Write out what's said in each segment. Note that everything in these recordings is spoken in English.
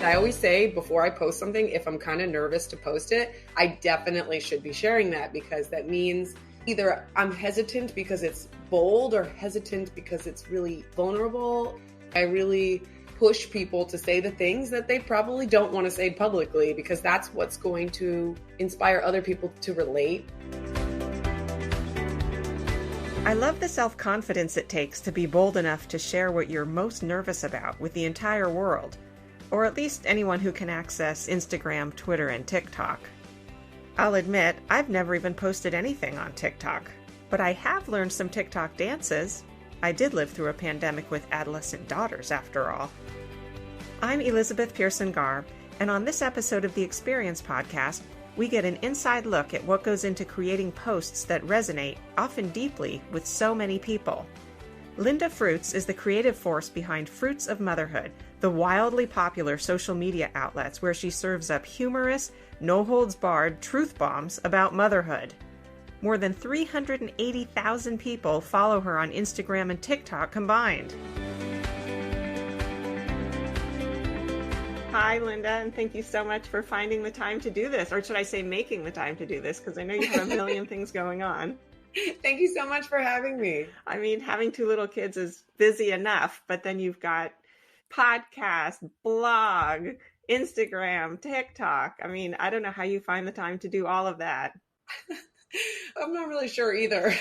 I always say before I post something, if I'm kind of nervous to post it, I definitely should be sharing that, because that means either I'm hesitant because it's bold or hesitant because it's really vulnerable. I really push people to say the things that they probably don't want to say publicly, because that's what's going to inspire other people to relate. I love the self-confidence it takes to be bold enough to share what you're most nervous about with the entire world, or at least anyone who can access Instagram, Twitter, and TikTok. I'll admit, I've never even posted anything on TikTok, but I have learned some TikTok dances. I did live through a pandemic with adolescent daughters, after all. I'm Elizabeth Pearson-Garr, and on this episode of the Experience Podcast, we get an inside look at what goes into creating posts that resonate, often deeply, with so many people. Linda Fruits is the creative force behind Fruits of Motherhood, the wildly popular social media outlets where she serves up humorous, no-holds-barred truth bombs about motherhood. More than 380,000 people follow her on Instagram and TikTok combined. Hi, Linda, and thank you so much for finding the time to do this. Or should I say making the time to do this, because I know you have a million things going on. Thank you so much for having me. I mean, having two little kids is busy enough, but then you've got podcast, blog, Instagram, TikTok. I mean, I don't know how you find the time to do all of that. I'm not really sure either.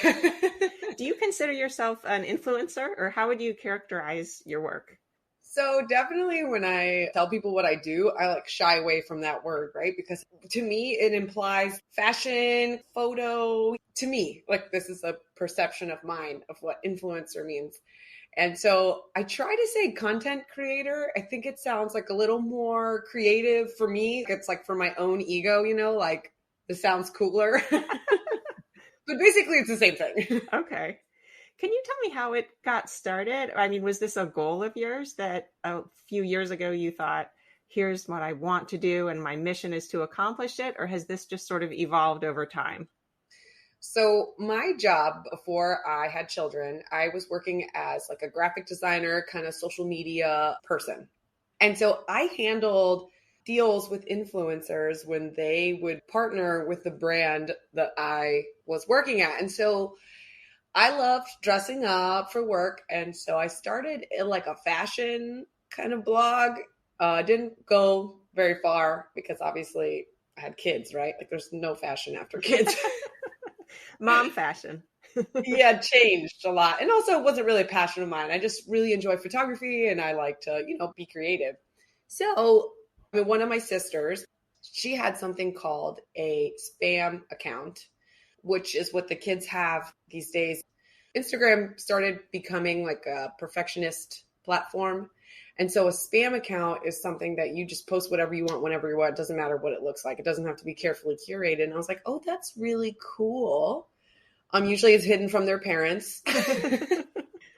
Do you consider yourself an influencer, or how would you characterize your work? So definitely when I tell people what I do, I shy away from that word, right? Because to me, it implies fashion, photo. To me, this is a perception of mine of what influencer means. And so I try to say content creator. I think it sounds a little more creative for me. It's for my own ego, this sounds cooler. But basically it's the same thing. Okay. Can you tell me how it got started? I mean, was this a goal of yours that a few years ago you thought, here's what I want to do and my mission is to accomplish it? Or has this just sort of evolved over time? So my job before I had children, I was working as a graphic designer, kind of social media person. And so I handled deals with influencers when they would partner with the brand that I was working at. And so I loved dressing up for work. And so I started a fashion kind of blog. Didn't go very far because obviously I had kids, right? There's no fashion after kids. Mom fashion. Yeah, it changed a lot. And also it wasn't really a passion of mine. I just really enjoy photography and I like to, be creative. So one of my sisters, she had something called a spam account, which is what the kids have these days. Instagram started becoming a perfectionist platform. And so a spam account is something that you just post whatever you want, whenever you want. It doesn't matter what it looks like. It doesn't have to be carefully curated. And I was like, oh, that's really cool. Usually it's hidden from their parents. And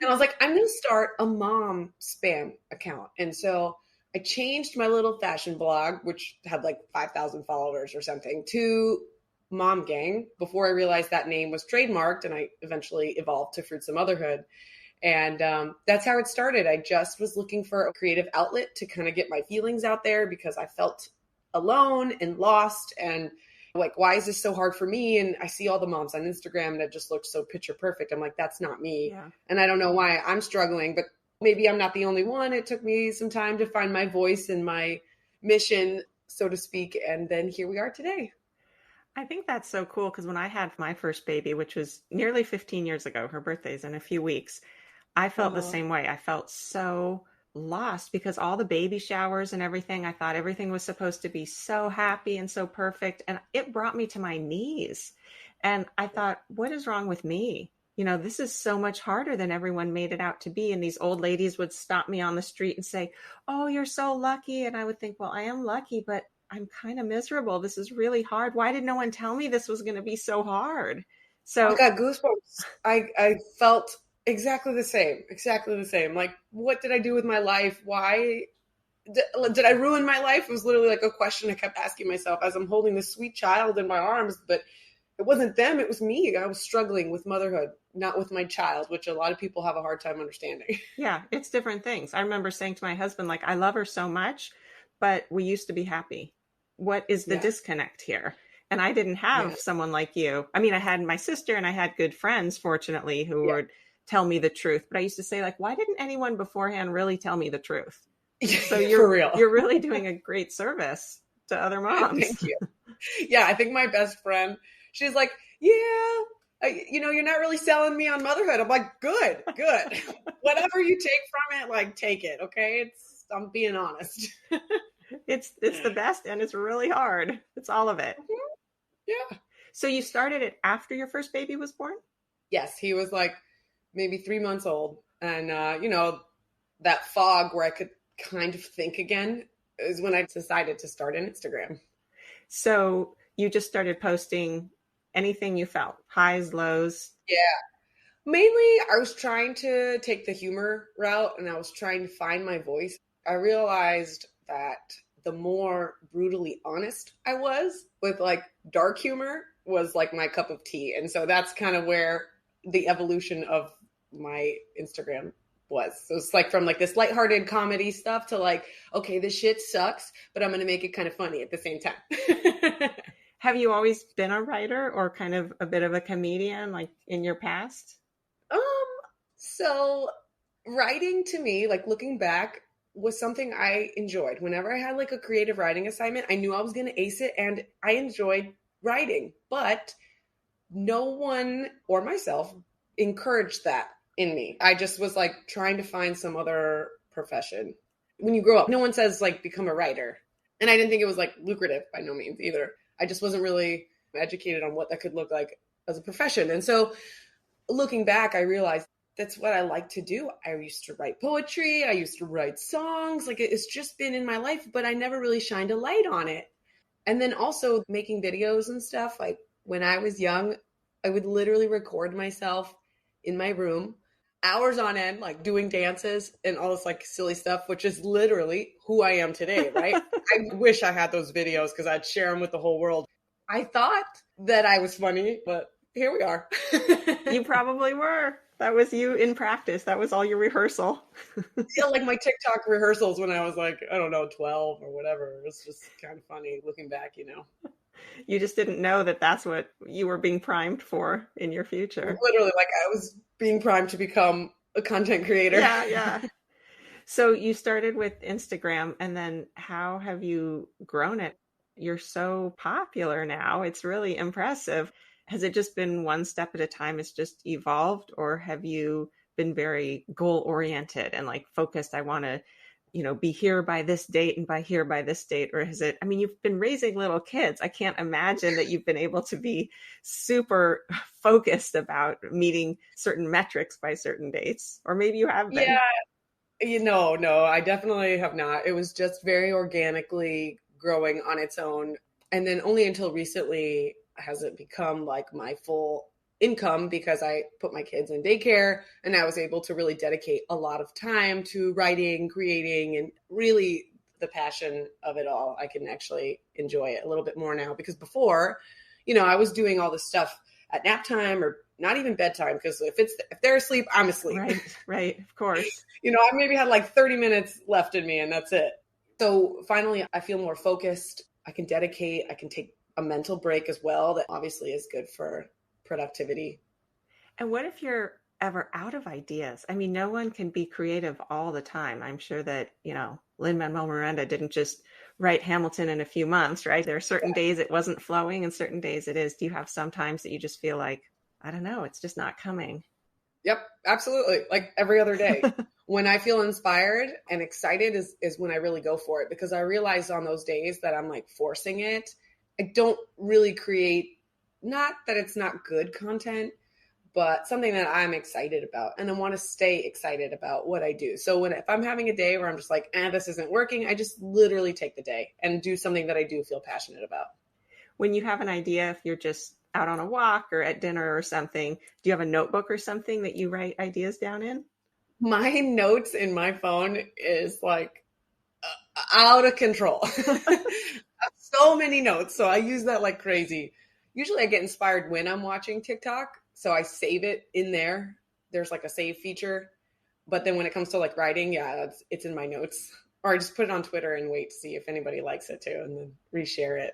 I was like, I'm going to start a mom spam account. And so I changed my little fashion blog, which had 5,000 followers or something, to Mom Gang before I realized that name was trademarked, and I eventually evolved to Fruits of Motherhood. And that's how it started. I just was looking for a creative outlet to kind of get my feelings out there because I felt alone and lost and why is this so hard for me? And I see all the moms on Instagram that just look so picture perfect. I'm like, that's not me. Yeah. And I don't know why I'm struggling, but maybe I'm not the only one. It took me some time to find my voice and my mission, so to speak. And then here we are today. I think that's so cool because when I had my first baby, which was nearly 15 years ago, her birthday's in a few weeks, I felt the same way. I felt so lost because all the baby showers and everything, I thought everything was supposed to be so happy and so perfect. And it brought me to my knees. And I thought, what is wrong with me? This is so much harder than everyone made it out to be. And these old ladies would stop me on the street and say, oh, you're so lucky. And I would think, well, I am lucky, but I'm kind of miserable. This is really hard. Why did no one tell me this was going to be so hard? So I got goosebumps. I felt exactly the same. What did I do with my life? Why did I ruin my life? It was literally a question I kept asking myself as I'm holding this sweet child in my arms. But it wasn't them. It was me. I was struggling with motherhood, not with my child, which a lot of people have a hard time understanding. Yeah, it's different things. I remember saying to my husband, I love her so much, but we used to be happy. What is the Yeah. disconnect here? And I didn't have Yeah. someone like you. I mean, I had my sister and I had good friends, fortunately, who Yeah. would tell me the truth. But I used to say, like, why didn't anyone beforehand really tell me the truth? So For real. you're really doing a great service to other moms. Thank you. Yeah, I think my best friend, she's like, yeah, you're not really selling me on motherhood. I'm like, good, good. Whatever you take from it, like, take it. Okay. I'm being honest. It's the best and it's really hard. It's all of it. Yeah. So you started it after your first baby was born? Yes. He was like maybe 3 months old. And, that fog where I could kind of think again is when I decided to start an Instagram. So you just started posting anything you felt, highs, lows. Yeah. Mainly, I was trying to take the humor route and I was trying to find my voice. I realized that the more brutally honest I was with like dark humor was like my cup of tea. And so that's kind of where the evolution of my Instagram was. So it's like from like this lighthearted comedy stuff to like, okay, this shit sucks, but I'm going to make it kind of funny at the same time. Have you always been a writer or kind of a bit of a comedian like in your past? Um, so writing to me, like looking back, was something I enjoyed. Whenever I had like a creative writing assignment, I knew I was going to ace it and I enjoyed writing, but no one or myself encouraged that in me. I just was like trying to find some other profession. When you grow up, no one says like become a writer. And I didn't think it was like lucrative by no means either. I just wasn't really educated on what that could look like as a profession. And so looking back, I realized that's what I like to do. I used to write poetry. I used to write songs. Like it's just been in my life, but I never really shined a light on it. And then also making videos and stuff. Like when I was young, I would literally record myself in my room hours on end, like doing dances and all this like silly stuff, which is literally who I am today, right? I wish I had those videos because I'd share them with the whole world. I thought that I was funny, but here we are. You probably were. That was you in practice. That was all your rehearsal. Yeah, like my TikTok rehearsals when I was like, I don't know, 12 or whatever. It was just kind of funny looking back. You just didn't know that that's what you were being primed for in your future. Literally, like I was being primed to become a content creator. Yeah, yeah. So you started with Instagram, and then how have you grown it? You're so popular now. It's really impressive. Has it just been one step at a time? It's just evolved, or have you been very goal oriented and like focused? I want to, be here by this date and by here by this date. Or has it, I mean, you've been raising little kids. I can't imagine that you've been able to be super focused about meeting certain metrics by certain dates, or maybe you have been. Yeah, no, I definitely have not. It was just very organically growing on its own. And then only until recently has it become like my full income because I put my kids in daycare and I was able to really dedicate a lot of time to writing, creating, and really the passion of it all. I can actually enjoy it a little bit more now because before, I was doing all this stuff at nap time or not even bedtime because if they're asleep, I'm asleep. Right, of course. I maybe had like 30 minutes left in me and that's it. So finally, I feel more focused. I can dedicate, I can take a mental break as well. That obviously is good for productivity. And what if you're ever out of ideas? I mean, no one can be creative all the time. I'm sure that, Lin-Manuel Miranda didn't just write Hamilton in a few months, right? There are certain days it wasn't flowing and certain days it is. Do you have some times that you just feel like, I don't know, it's just not coming? Yep, absolutely. Like every other day. When I feel inspired and excited is when I really go for it because I realize on those days that I'm like forcing it. I don't really create, not that it's not good content, but something that I'm excited about and I want to stay excited about what I do. So if I'm having a day where I'm just like, this isn't working, I just literally take the day and do something that I do feel passionate about. When you have an idea, if you're just out on a walk or at dinner or something, do you have a notebook or something that you write ideas down in? My notes in my phone is like out of control. I have so many notes. So I use that like crazy. Usually I get inspired when I'm watching TikTok. So I save it in there. There's like a save feature. But then when it comes to like writing, yeah, it's in my notes. Or I just put it on Twitter and wait to see if anybody likes it too, and then reshare it.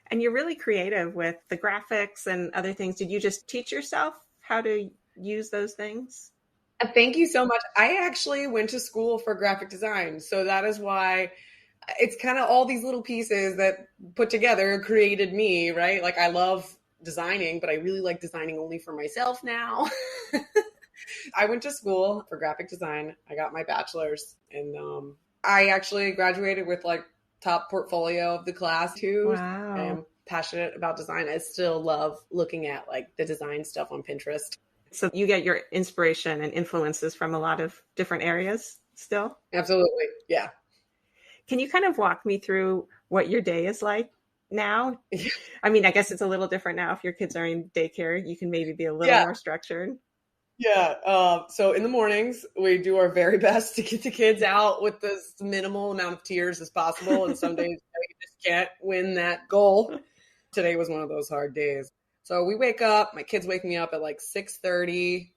And you're really creative with the graphics and other things. Did you just teach yourself how to use those things? Thank you so much. I actually went to school for graphic design. So that is why it's kind of all these little pieces that put together created me, right? Like I love designing, but I really like designing only for myself now. I went to school for graphic design. I got my bachelor's, and I actually graduated with like top portfolio of the class too. I Wow. am passionate about design. I still love looking at like the design stuff on Pinterest. So you get your inspiration and influences from a lot of different areas still? Absolutely. Yeah. Can you kind of walk me through what your day is like now? I mean, I guess it's a little different now if your kids are in daycare. You can maybe be a little Yeah. more structured. Yeah. So in the mornings, we do our very best to get the kids out with as minimal amount of tears as possible. And some days you just can't win that goal. Today was one of those hard days. So we wake up. My kids wake me up at like 6:30.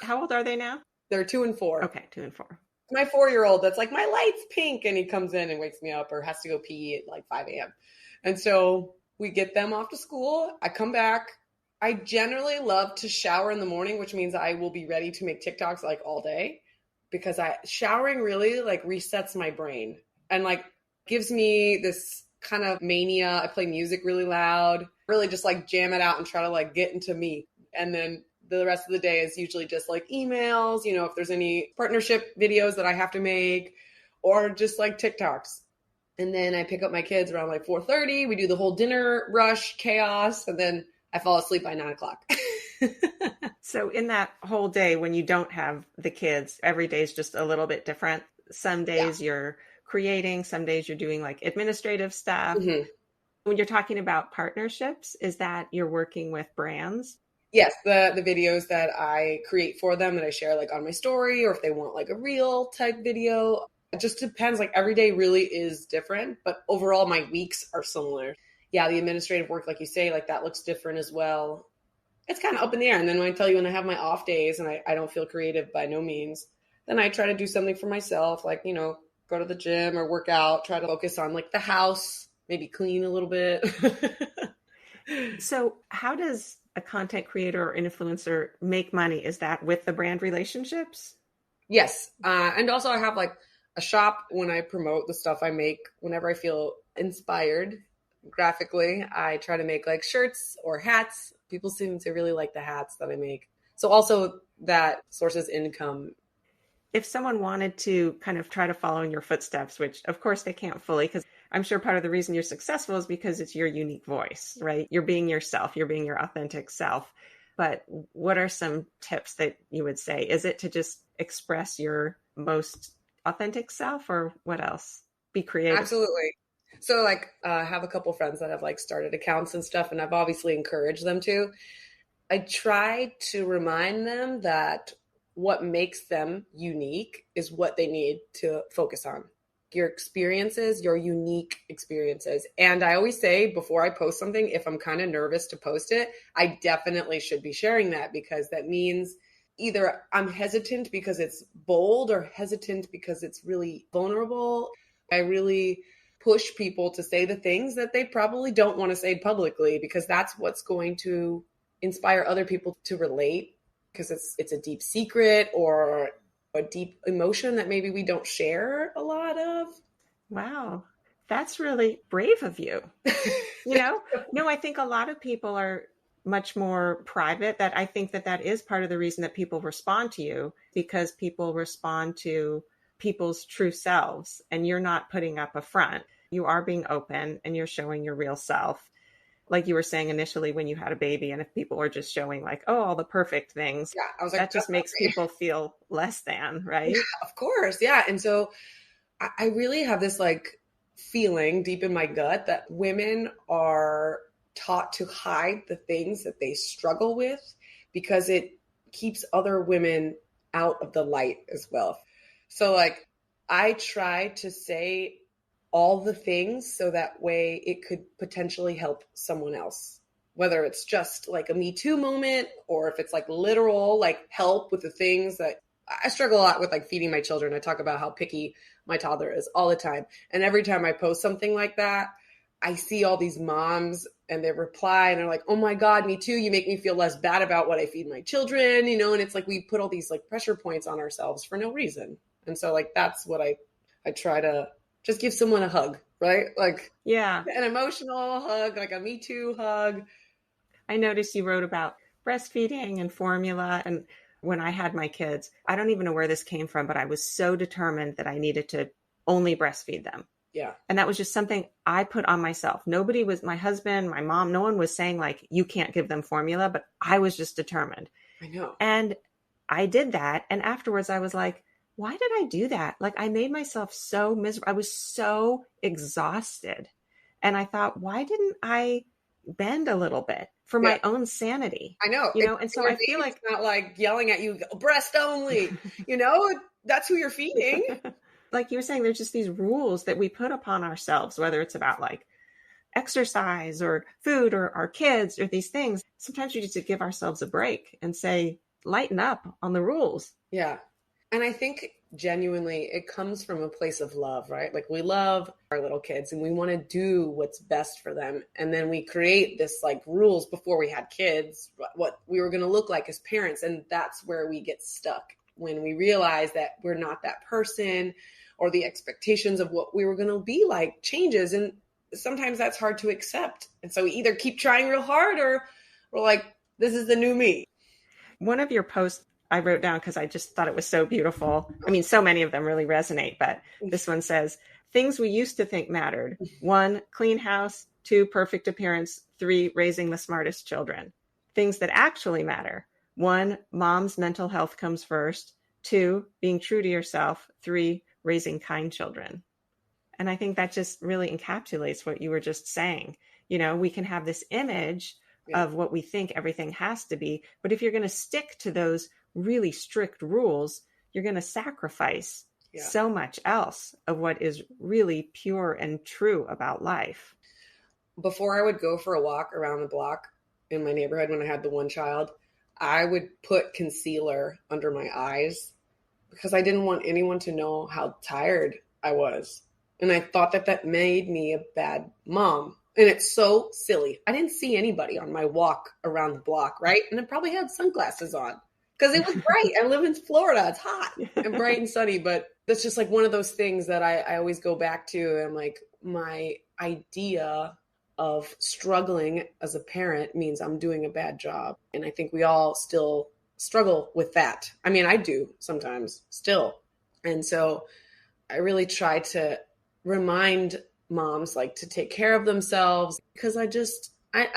How old are they now? They're 2 and 4. Okay, 2 and 4. My 4-year-old that's like, my light's pink, and he comes in and wakes me up or has to go pee at like 5 a.m. And so we get them off to school. I come back. I generally love to shower in the morning, which means I will be ready to make TikToks like all day, because showering really like resets my brain and like gives me this kind of mania. I play music really loud, really just like jam it out and try to like get into me. And then the rest of the day is usually just like emails, if there's any partnership videos that I have to make, or just like TikToks. And then I pick up my kids around like 4:30. We do the whole dinner rush chaos, and then I fall asleep by 9 o'clock. So in that whole day, when you don't have the kids, every day is just a little bit different. Some days you're creating, some days you're doing like administrative stuff. Mm-hmm. When you're talking about partnerships, is that you're working with brands? Yes, the videos that I create for them that I share like on my story, or if they want like a reel type video. It just depends. Like every day really is different, but overall my weeks are similar. Yeah, the administrative work, like you say, like that looks different as well. It's kind of up in the air. And then when I tell you, when I have my off days and I don't feel creative by no means, then I try to do something for myself, like, go to the gym or work out, try to focus on like the house, maybe clean a little bit. So how does a content creator or influencer make money? Is that with the brand relationships? Yes. And also I have like a shop when I promote the stuff I make. Whenever I feel inspired graphically, I try to make like shirts or hats. People seem to really like the hats that I make. So also that sources income. If someone wanted to kind of try to follow in your footsteps, which of course they can't fully, because I'm sure part of the reason you're successful is because it's your unique voice, right? You're being yourself, you're being your authentic self. But what are some tips that you would say? Is it to just express your most authentic self, or what else? Be creative. Absolutely. So like I have a couple friends that have like started accounts and stuff, and I've obviously encouraged them to. I try to remind them that what makes them unique is what they need to focus on. Your experiences, your unique experiences. And I always say before I post something, if I'm kind of nervous to post it, I definitely should be sharing that, because that means either I'm hesitant because it's bold or hesitant because it's really vulnerable. I really push people to say the things that they probably don't want to say publicly, because that's what's going to inspire other people to relate, because it's a deep secret or a deep emotion that maybe we don't share a lot of. Wow. That's really brave of you. No, I think a lot of people are much more private. That I think that is part of the reason that people respond to you, because people respond to people's true selves, and you're not putting up a front. You are being open and you're showing your real self. Like you were saying initially when you had a baby, and if people are just showing like, oh, all the perfect things, Yeah, I was like, that just makes people feel less than, right? Yeah, of course. Yeah. And so I really have this like feeling deep in my gut that women are taught to hide the things that they struggle with, because it keeps other women out of the light as well. So like I try to say all the things so that way it could potentially help someone else, whether it's just like a Me Too moment, or if it's like literal like help with the things that I struggle a lot with like feeding my children. I talk about how picky my toddler is all the time. And every time I post something like that, I see all these moms and they reply and they're like, oh my God, me too. You make me feel less bad about what I feed my children, and it's like we put all these like pressure points on ourselves for no reason. And so like that's what I try to just give someone a hug, right? Like Yeah. an emotional hug, like a me too hug. I noticed you wrote about breastfeeding and formula. And when I had my kids, I don't even know where this came from, but I was so determined that I needed to only breastfeed them. Yeah. And that was just something I put on myself. Nobody was, my husband, my mom, no one was saying like, you can't give them formula, but I was just determined. I know. And I did that. And afterwards I was like, why did I do that? Like I made myself so miserable. I was so exhausted. And I thought, why didn't I bend a little bit for my own sanity? I know. And so I feel like it's not like yelling at you, breast only, that's who you're feeding. Like you were saying, there's just these rules that we put upon ourselves, whether it's about like exercise or food or our kids or these things. Sometimes we just give ourselves a break and say, lighten up on the rules. Yeah. And I think genuinely it comes from a place of love, right? Like we love our little kids and we want to do what's best for them. And then we create this like rules before we had kids, what we were going to look like as parents. And that's where we get stuck when we realize that we're not that person, or the expectations of what we were going to be like changes. And sometimes that's hard to accept. And so we either keep trying real hard or we're like, this is the new me. One of your posts I wrote down because I just thought it was so beautiful. I mean, so many of them really resonate, but this one says, things we used to think mattered. 1, clean house. 2, perfect appearance. 3, raising the smartest children. Things that actually matter. 1, mom's mental health comes first. 2, being true to yourself. 3, raising kind children. And I think that just really encapsulates what you were just saying. We can have this image of what we think everything has to be, but if you're going to stick to those really strict rules, you're going to sacrifice so much else of what is really pure and true about life. Before I would go for a walk around the block in my neighborhood when I had the one child, I would put concealer under my eyes because I didn't want anyone to know how tired I was. And I thought that made me a bad mom. And it's so silly. I didn't see anybody on my walk around the block, right? And I probably had sunglasses on because it was bright. I live in Florida. It's hot and bright and sunny. But that's just like one of those things that I always go back to. And like my idea of struggling as a parent means I'm doing a bad job. And I think we all still struggle with that. I mean, I do sometimes still. And so I really try to remind moms like to take care of themselves because I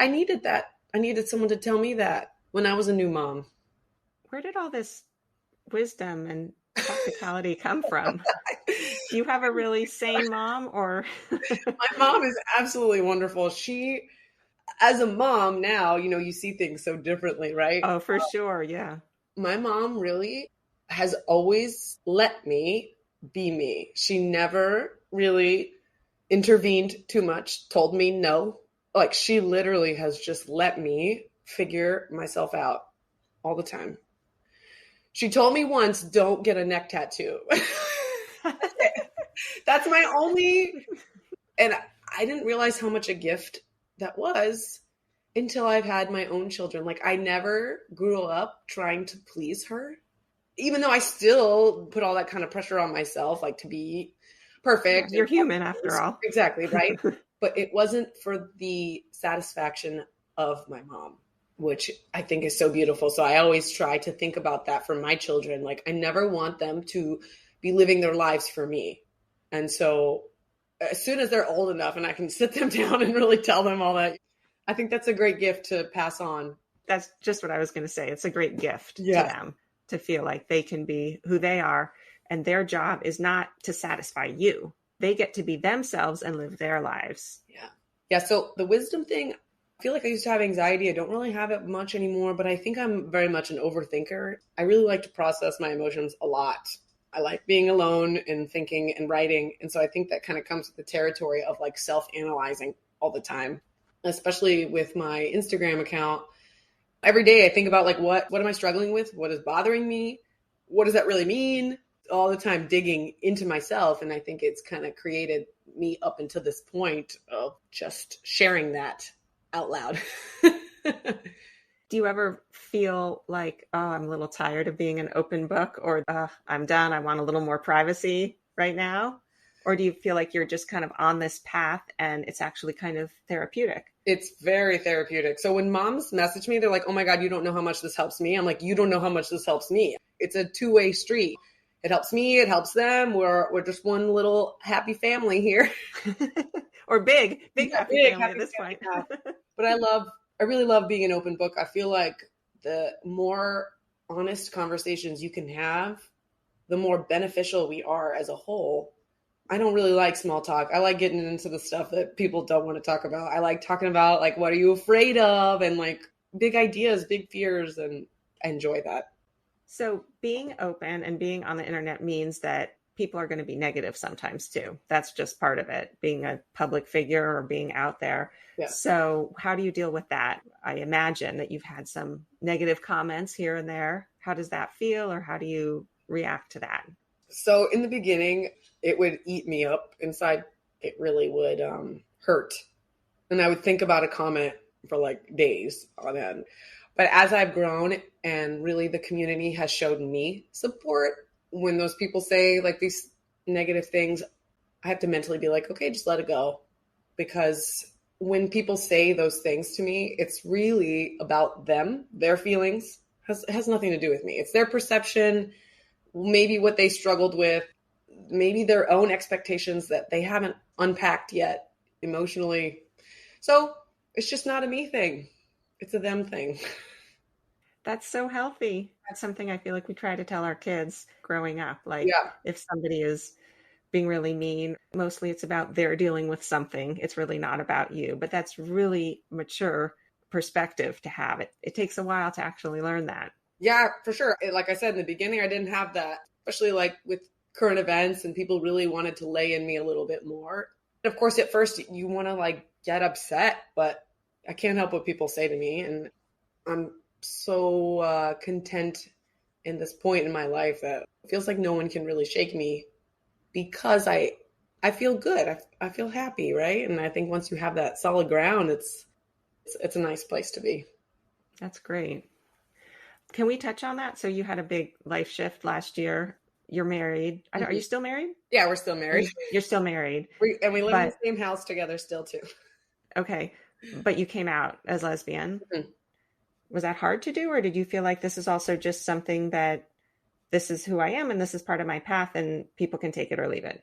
needed that. I needed someone to tell me that when I was a new mom. Where did all this wisdom and practicality come from? Do you have a really sane mom or? My mom is absolutely wonderful. She, as a mom now, you see things so differently, right? Oh, for sure. Yeah. My mom really has always let me be me. She never really intervened too much, told me no. Like she literally has just let me figure myself out all the time. She told me once, don't get a neck tattoo. That's my only, and I didn't realize how much a gift that was until I've had my own children. Like I never grew up trying to please her, even though I still put all that kind of pressure on myself, like to be perfect. You're human after all. Exactly, right? But it wasn't for the satisfaction of my mom, which I think is so beautiful. So I always try to think about that for my children. Like I never want them to be living their lives for me. And so as soon as they're old enough and I can sit them down and really tell them all that, I think that's a great gift to pass on. That's just what I was going to say. It's a great gift to them to feel like they can be who they are. And their job is not to satisfy you. They get to be themselves and live their lives. Yeah. Yeah. So the wisdom thing, I feel like I used to have anxiety. I don't really have it much anymore, but I think I'm very much an overthinker. I really like to process my emotions a lot. I like being alone and thinking and writing. And so I think that kind of comes with the territory of like self-analyzing all the time, especially with my Instagram account. Every day I think about like, what am I struggling with? What is bothering me? what does that really mean? All the time digging into myself. And I think it's kind of created me up until this point of just sharing that out loud. Do you ever feel like, oh, I'm a little tired of being an open book, or I'm done, I want a little more privacy right now? Or do you feel like you're just kind of on this path and it's actually kind of therapeutic? It's very therapeutic. So when moms message me, they're like, oh my God, you don't know how much this helps me. I'm like, you don't know how much this helps me. It's a two-way street. It helps me. It helps them. We're just one little happy family here. Or big Yeah, happy family at this point. But I really love being an open book. I feel like the more honest conversations you can have, the more beneficial we are as a whole. I don't really like small talk. I like getting into the stuff that people don't want to talk about. I like talking about like, what are you afraid of? And like big ideas, big fears. And I enjoy that. So being open and being on the internet means that people are going to be negative sometimes too. That's just part of it, being a public figure or being out there. Yeah. So how do you deal with that? I imagine that you've had some negative comments here and there. How does that feel, or how do you react to that? So in the beginning, it would eat me up inside. It really would hurt. And I would think about a comment for like days on end. But as I've grown and really the community has showed me support, when those people say like these negative things, I have to mentally be like, okay, just let it go. Because when people say those things to me, it's really about them, their feelings. Has nothing to do with me. It's their perception, maybe what they struggled with, maybe their own expectations that they haven't unpacked yet emotionally. So it's just not a me thing. It's a them thing. That's so healthy. That's something I feel like we try to tell our kids growing up. Like, Yeah. if somebody is being really mean, mostly it's about they're dealing with something. It's really not about you. But that's really mature perspective to have. It takes a while to actually learn that. Yeah, for sure. Like I said in the beginning, I didn't have that, especially like with current events, and people really wanted to lay in me a little bit more. Of course, at first you want to like get upset, but I can't help what people say to me. And I'm so content in this point in my life that it feels like no one can really shake me, because I feel good. I feel happy, right? And I think once you have that solid ground, it's a nice place to be. That's great. Can we touch on that? So you had a big life shift last year. You're married. Mm-hmm. Are you still married? Yeah, we're still married. You're still married. And we live in the same house together still too. Okay. But you came out as lesbian. Mm-hmm. Was that hard to do? Or did you feel like this is also just something that this is who I am and this is part of my path and people can take it or leave it?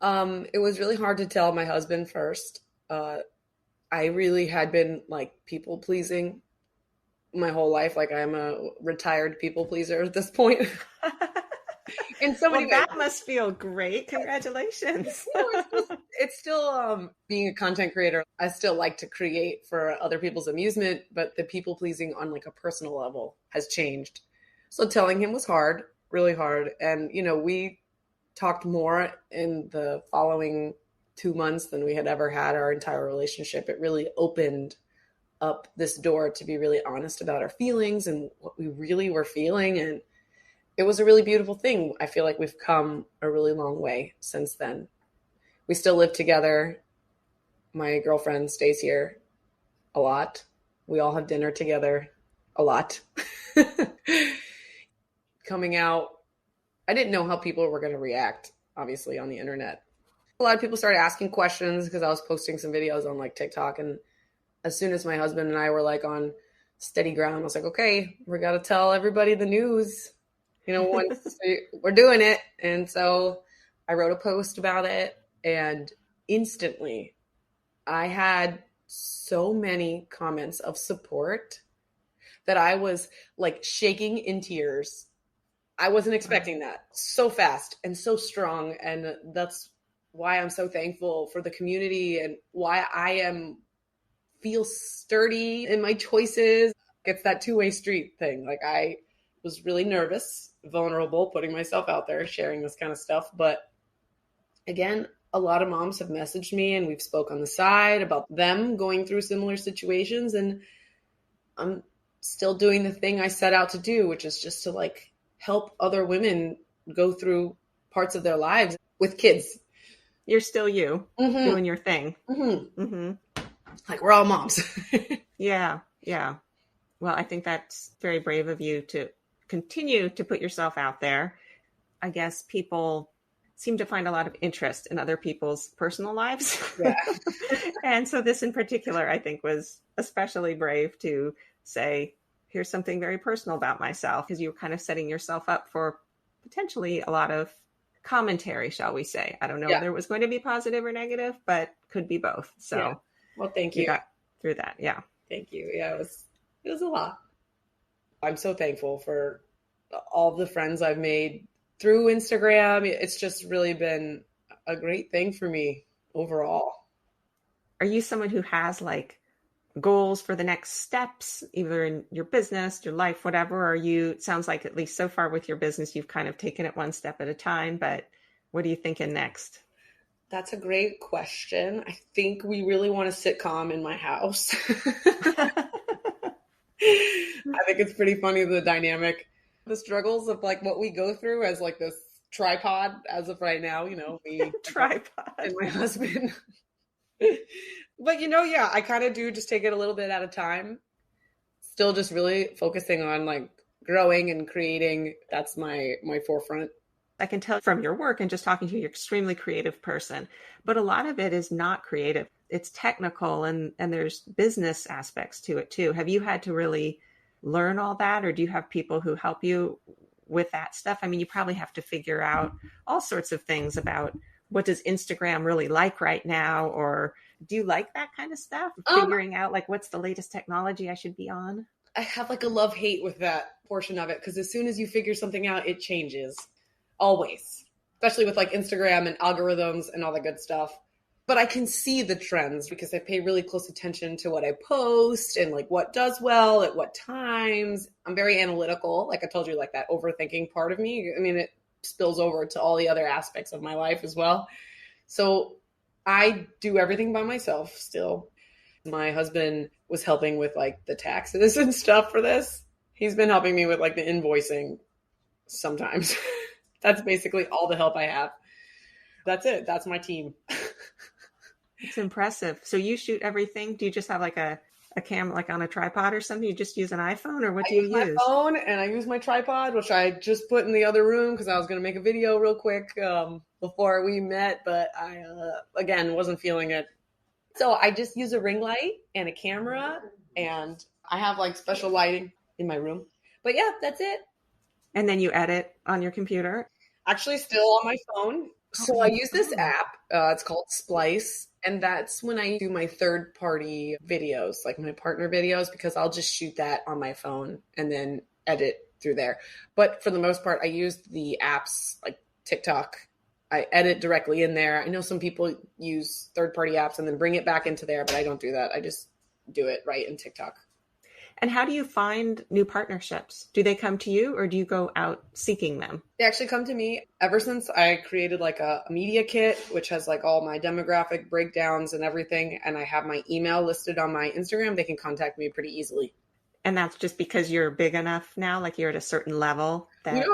It was really hard to tell my husband first. I really had been like people pleasing my whole life. Like I'm a retired people pleaser at this point. In so many ways. That must feel great. Congratulations. It's still being a content creator. I still like to create for other people's amusement, but the people pleasing on like a personal level has changed. So telling him was hard, really hard. And, we talked more in the following 2 months than we had ever had our entire relationship. It really opened up this door to be really honest about our feelings and what we really were feeling. And it was a really beautiful thing. I feel like we've come a really long way since then. We still live together. My girlfriend stays here a lot. We all have dinner together a lot. Coming out, I didn't know how people were going to react, obviously, on the internet. A lot of people started asking questions because I was posting some videos on like TikTok. And as soon as my husband and I were like on steady ground, I was like, okay, we got to tell everybody the news. Once we're doing it. And so I wrote a post about it, and instantly I had so many comments of support that I was like shaking in tears. I wasn't expecting that so fast and so strong. And that's why I'm so thankful for the community and why I feel sturdy in my choices. It's that two-way street thing. Like I was really nervous, vulnerable, putting myself out there, sharing this kind of stuff. But again, a lot of moms have messaged me and we've spoke on the side about them going through similar situations. And I'm still doing the thing I set out to do, which is just to like help other women go through parts of their lives with kids. You're still you Mm-hmm. doing your thing. Mm-hmm. Mm-hmm. Like we're all moms. Yeah. Yeah. Well, I think that's very brave of you to continue to put yourself out there. I guess people seem to find a lot of interest in other people's personal lives. Yeah. And so this in particular, I think, was especially brave to say, here's something very personal about myself, because you were kind of setting yourself up for potentially a lot of commentary, shall we say. I don't know Yeah. whether it was going to be positive or negative, but could be both. Yeah. So Well, thank you you. got through that. Yeah. Thank you. Yeah, it was a lot. I'm so thankful for all the friends I've made through Instagram. It's just really been a great thing for me overall. Are you someone who has like goals for the next steps, either in your business, your life, whatever? Or are you, it sounds like at least so far with your business, you've kind of taken it one step at a time, but what are you thinking next? That's a great question. I think we really want a sitcom in my house. I think it's pretty funny, the dynamic, the struggles of like what we go through as like this tripod as of right now, me Tripod. and my husband. But yeah, I kind of do just take it a little bit at a time. Still just really focusing on like growing and creating. That's my forefront. I can tell from your work and just talking to you, you're an extremely creative person, but a lot of it is not creative. It's technical and there's business aspects to it too. Have you had to really learn all that, or do you have people who help you with that stuff? I mean, you probably have to figure out all sorts of things about what does Instagram really like right now, or do you like that kind of stuff? Figuring out like what's the latest technology I should be on? I have like a love-hate with that portion of it, because as soon as you figure something out, it changes. Always. Especially with like Instagram and algorithms and all the good stuff. But I can see the trends because I pay really close attention to what I post and like what does well at what times. I'm very analytical. Like I told you, like that overthinking part of me. I mean, it spills over to all the other aspects of my life as well. So I do everything by myself still. My husband was helping with like the taxes and stuff for this. He's been helping me with like the invoicing sometimes. That's basically all the help I have. That's it. That's my team. It's impressive. So you shoot everything? Do you just have like a camera like on a tripod or something? You just use an iPhone, or what do you use? My phone, and I use my tripod, which I just put in the other room because I was going to make a video real quick before we met, but I, again, wasn't feeling it. So I just use a ring light and a camera, and I have like special lighting in my room. But yeah, that's it. And then you edit on your computer? Actually, still on my phone. So I use this app. It's called Splice. And that's when I do my third party videos, like my partner videos, because I'll just shoot that on my phone and then edit through there. But for the most part, I use the apps like TikTok. I edit directly in there. I know some people use third party apps and then bring it back into there, but I don't do that. I just do it right in TikTok. And how do you find new partnerships? Do they come to you, or do you go out seeking them? They actually come to me. Ever since I created like a media kit, which has like all my demographic breakdowns and everything, and I have my email listed on my Instagram, they can contact me pretty easily. And that's just because you're big enough now, like you're at a certain level that...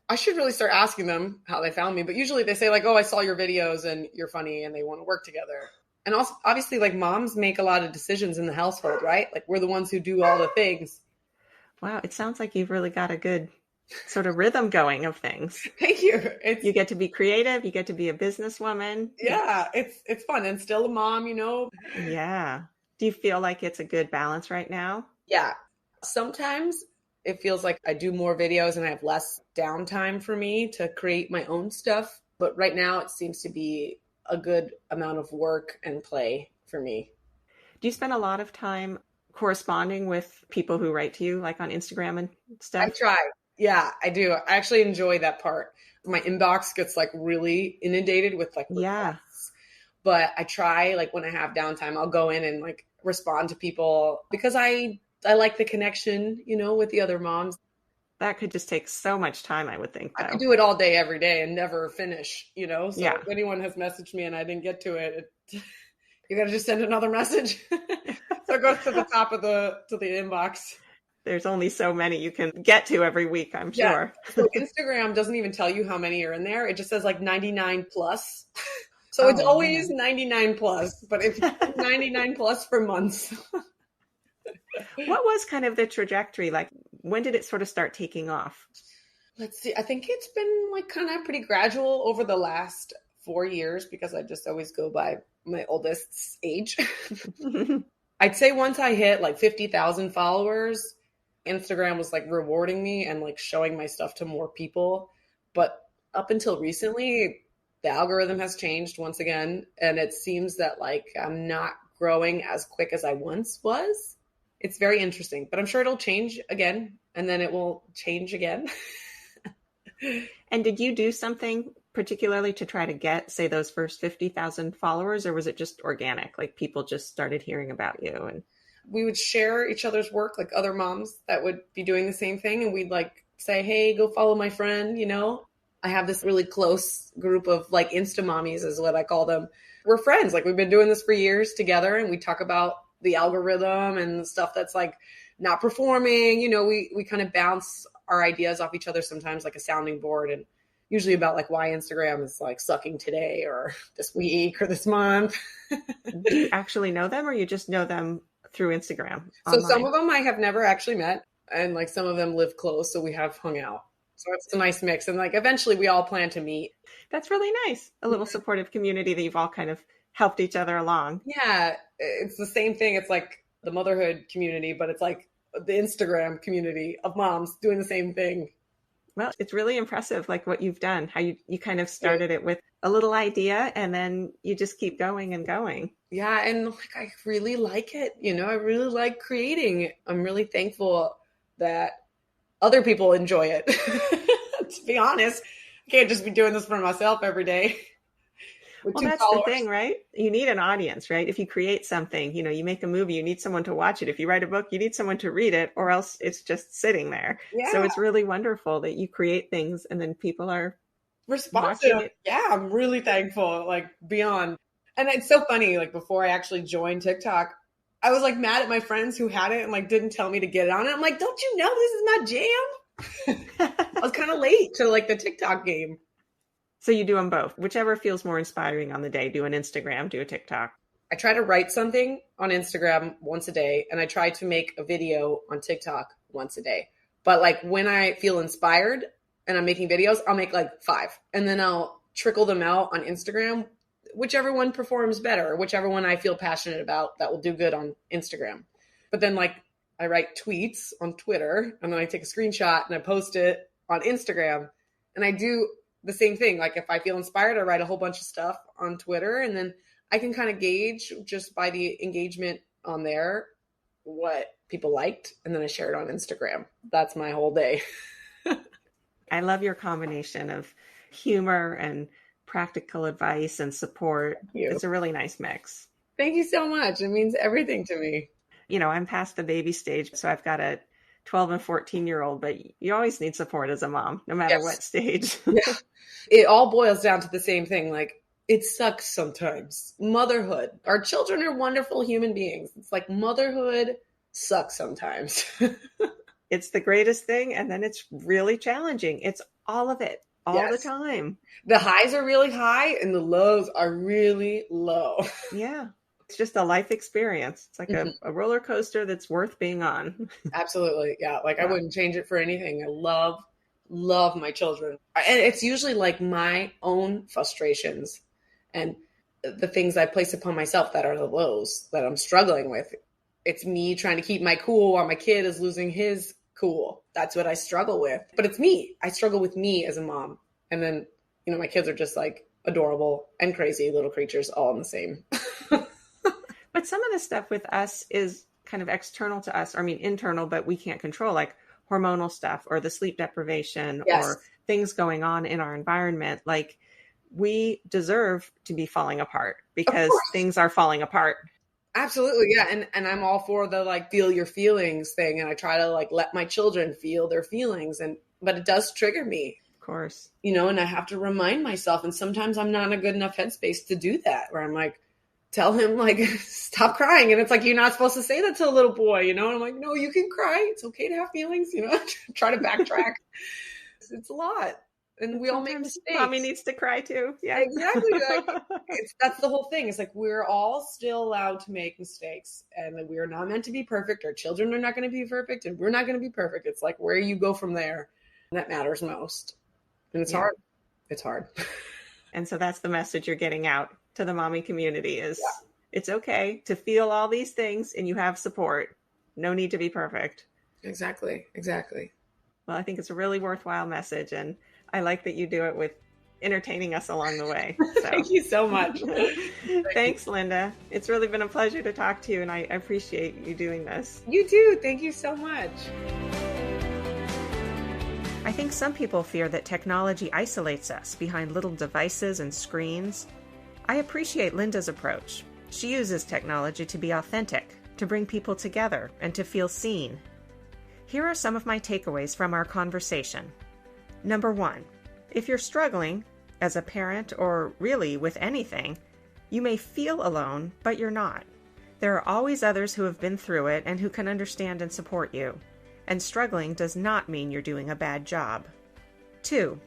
I should really start asking them how they found me. But usually they say like, oh, I saw your videos and you're funny, and they want to work together. And also, obviously, like moms make a lot of decisions in the household, right? Like we're the ones who do all the things. Wow, it sounds like you've really got a good sort of rhythm going of things. Thank you. You get to be creative. You get to be a businesswoman. Yeah, it's fun, and still a mom, Yeah. Do you feel like it's a good balance right now? Yeah. Sometimes it feels like I do more videos and I have less downtime for me to create my own stuff. But right now it seems to be a good amount of work and play for me. Do you spend a lot of time corresponding with people who write to you, like on Instagram and stuff? I try. Yeah, I do. I actually enjoy that part. My inbox gets like really inundated with like requests. Yeah. But I try, like when I have downtime, I'll go in and like respond to people because I like the connection, with the other moms. That could just take so much time, I would think, though. I could do it all day, every day, and never finish, So Yeah. if anyone has messaged me and I didn't get to it, you got to just send another message. So it goes to the top of the inbox. There's only so many you can get to every week, I'm Yeah. sure. So Instagram doesn't even tell you how many are in there. It just says like 99 plus. So it's Oh, always man. 99 plus, but if you 99 plus for months. What was kind of the trajectory? Like, when did it sort of start taking off? Let's see. I think it's been like kind of pretty gradual over the last 4 years because I just always go by my oldest's age. I'd say once I hit like 50,000 followers, Instagram was like rewarding me and like showing my stuff to more people. But up until recently, the algorithm has changed once again. And it seems that like I'm not growing as quick as I once was. It's very interesting, but I'm sure it'll change again and then it will change again. And did you do something particularly to try to get, say, those first 50,000 followers, or was it just organic? Like people just started hearing about you and We would share each other's work, like other moms that would be doing the same thing. And we'd like say, hey, go follow my friend. I have this really close group of like Insta mommies is what I call them. We're friends. Like we've been doing this for years together and we talk about the algorithm and stuff that's like not performing. We kind of bounce our ideas off each other sometimes like a sounding board and usually about like why Instagram is like sucking today or this week or this month. do you actually know them or you just know them through Instagram So some online? of them I have never actually met and like some of them live close. So we have hung out. So it's a nice mix. And like eventually we all plan to meet. That's really nice. A little supportive community that you've all kind of helped each other along. Yeah, it's the same thing. It's like the motherhood community, but it's like the Instagram community of moms doing the same thing. Well, it's really impressive, like what you've done, how you kind of started it with a little idea and then you just keep going and going. Yeah, and like I really like it. I really like creating. I'm really thankful that other people enjoy it. To be honest, I can't just be doing this for myself every day with Well, two that's the followers. thing, right? You need an audience, right? If you create something, you make a movie, you need someone to watch it. If you write a book, you need someone to read it, or else it's just sitting there. So Yeah, it's really wonderful that you create things and then people are watching responsive. it. Yeah, I'm really thankful, like beyond. And it's so funny, like before I actually joined TikTok, I was like mad at my friends who had it and like didn't tell me to get it on it. I'm like, don't you know this is my jam? I was kind of late to like the TikTok game. So you do them both, whichever feels more inspiring on the day. Do an Instagram, do a TikTok. I try to write something on Instagram once a day and I try to make a video on TikTok once a day. But like when I feel inspired and I'm making videos, I'll make like 5 and then I'll trickle them out on Instagram, whichever one performs better, whichever one I feel passionate about that will do good on Instagram. But then like I write tweets on Twitter and then I take a screenshot and I post it on Instagram and I do the same thing. Like if I feel inspired, I write a whole bunch of stuff on Twitter and then I can kind of gauge just by the engagement on there what people liked. And then I share it on Instagram. That's my whole day. I love your combination of humor and practical advice and support. Thank you. It's a really nice mix. Thank you so much. It means everything to me. I'm past the baby stage, so I've got a 12 and 14-year-old, but you always need support as a mom, no matter what stage. Yeah. It all boils down to the same thing. Like it sucks sometimes. Motherhood. Our children are wonderful human beings. It's like motherhood sucks sometimes. It's the greatest thing. And then it's really challenging. It's all of it, all the time. The highs are really high and the lows are really low. Yeah. It's just a life experience. It's like a roller coaster that's worth being on. Absolutely. Yeah. Like I wouldn't change it for anything. I love my children. And it's usually like my own frustrations and the things I place upon myself that are the lows that I'm struggling with. It's me trying to keep my cool while my kid is losing his cool. That's what I struggle with. But it's me. I struggle with me as a mom. And then, my kids are just like adorable and crazy little creatures all in the same. But some of the stuff with us is kind of external to us. I mean, internal, but we can't control, like hormonal stuff or the sleep deprivation or things going on in our environment. Like we deserve to be falling apart because things are falling apart. Absolutely. Yeah. And I'm all for the like feel your feelings thing. And I try to like let my children feel their feelings but it does trigger me. Of course. And I have to remind myself. And sometimes I'm not in a good enough headspace to do that where I'm like, tell him like, stop crying. And it's like, you're not supposed to say that to a little boy, you know? And I'm like, no, you can cry. It's okay to have feelings, you know, try to backtrack. It's a lot. And we all make Sometimes mistakes. mommy needs to cry too. Yeah, exactly. Like, that's the whole thing. It's like, we're all still allowed to make mistakes, and that we're not meant to be perfect. Our children are not going to be perfect, and we're not going to be perfect. It's like, where you go from there, that matters most. And it's hard. It's hard. And so that's the message you're getting out to the mommy community is it's okay to feel all these things, and you have support. No need to be perfect. Exactly. Well, I think it's a really worthwhile message, and I like that you do it with entertaining us along the way. So. Thank you so much. Thanks, Linda. It's really been a pleasure to talk to you, and I appreciate you doing this. You too. Thank you so much. I think some people fear that technology isolates us behind little devices and screens. I appreciate Linda's approach. She uses technology to be authentic, to bring people together, and to feel seen. Here are some of my takeaways from our conversation. Number 1, if you're struggling, as a parent or really with anything, you may feel alone, but you're not. There are always others who have been through it and who can understand and support you. And struggling does not mean you're doing a bad job. 2,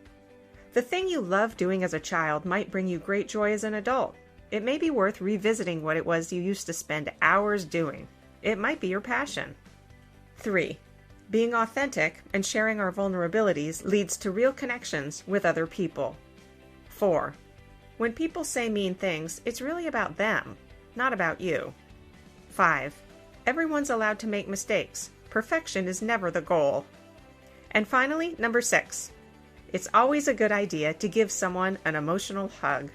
the thing you loved doing as a child might bring you great joy as an adult. It may be worth revisiting what it was you used to spend hours doing. It might be your passion. 3, being authentic and sharing our vulnerabilities leads to real connections with other people. 4, when people say mean things, it's really about them, not about you. 5, everyone's allowed to make mistakes. Perfection is never the goal. And finally, number 6, it's always a good idea to give someone an emotional hug.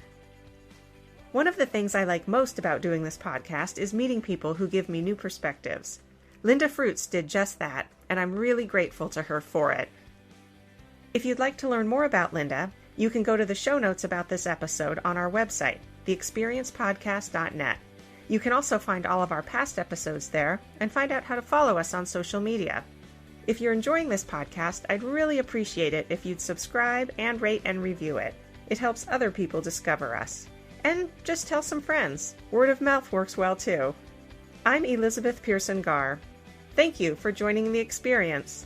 One of the things I like most about doing this podcast is meeting people who give me new perspectives. Linda Fruits did just that, and I'm really grateful to her for it. If you'd like to learn more about Linda, you can go to the show notes about this episode on our website, theexperiencepodcast.net. You can also find all of our past episodes there and find out how to follow us on social media. If you're enjoying this podcast, I'd really appreciate it if you'd subscribe and rate and review it. It helps other people discover us. And just tell some friends. Word of mouth works well too. I'm Elizabeth Pearson Garr. Thank you for joining the experience.